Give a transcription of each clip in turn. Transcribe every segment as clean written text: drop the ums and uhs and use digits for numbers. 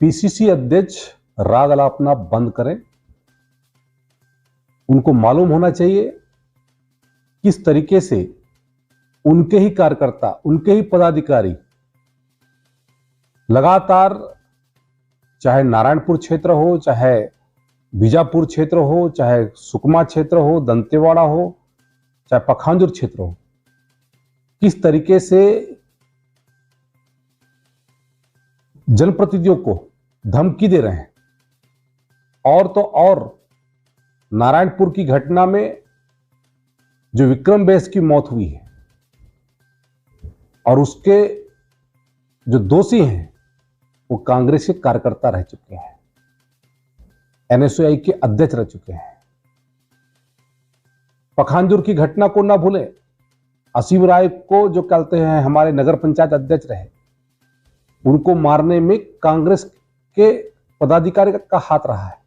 PCC अध्यक्ष राग अलापना बंद करें। उनको मालूम होना चाहिए किस तरीके से उनके ही कार्यकर्ता, उनके ही पदाधिकारी लगातार, चाहे नारायणपुर क्षेत्र हो, चाहे बीजापुर क्षेत्र हो, चाहे सुकमा क्षेत्र हो, दंतेवाड़ा हो, चाहे पखांजूर क्षेत्र हो, किस तरीके से जनप्रतिनिधियों को धमकी दे रहे हैं। और तो और नारायणपुर की घटना में जो विक्रम बैस की मौत हुई है और उसके जो दोषी हैं वो कांग्रेस के कार्यकर्ता रह चुके हैं, एनएसयूआई के अध्यक्ष रह चुके हैं। पखांजूर की घटना को ना भूलें, असीम राय को जो कहते हैं हमारे नगर पंचायत अध्यक्ष रहे, उनको मारने में कांग्रेस के पदाधिकारी का हाथ रहा है।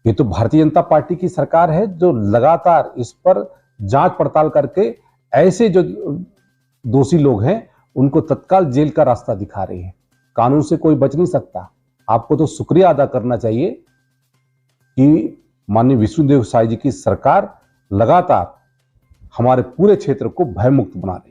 ये तो भारतीय जनता पार्टी की सरकार है जो लगातार इस पर जांच पड़ताल करके ऐसे जो दोषी लोग हैं उनको तत्काल जेल का रास्ता दिखा रही है। कानून से कोई बच नहीं सकता। आपको तो शुक्रिया अदा करना चाहिए कि माननीय विष्णुदेव साय जी की सरकार लगातार हमारे पूरे क्षेत्र को भयमुक्त बना रही है।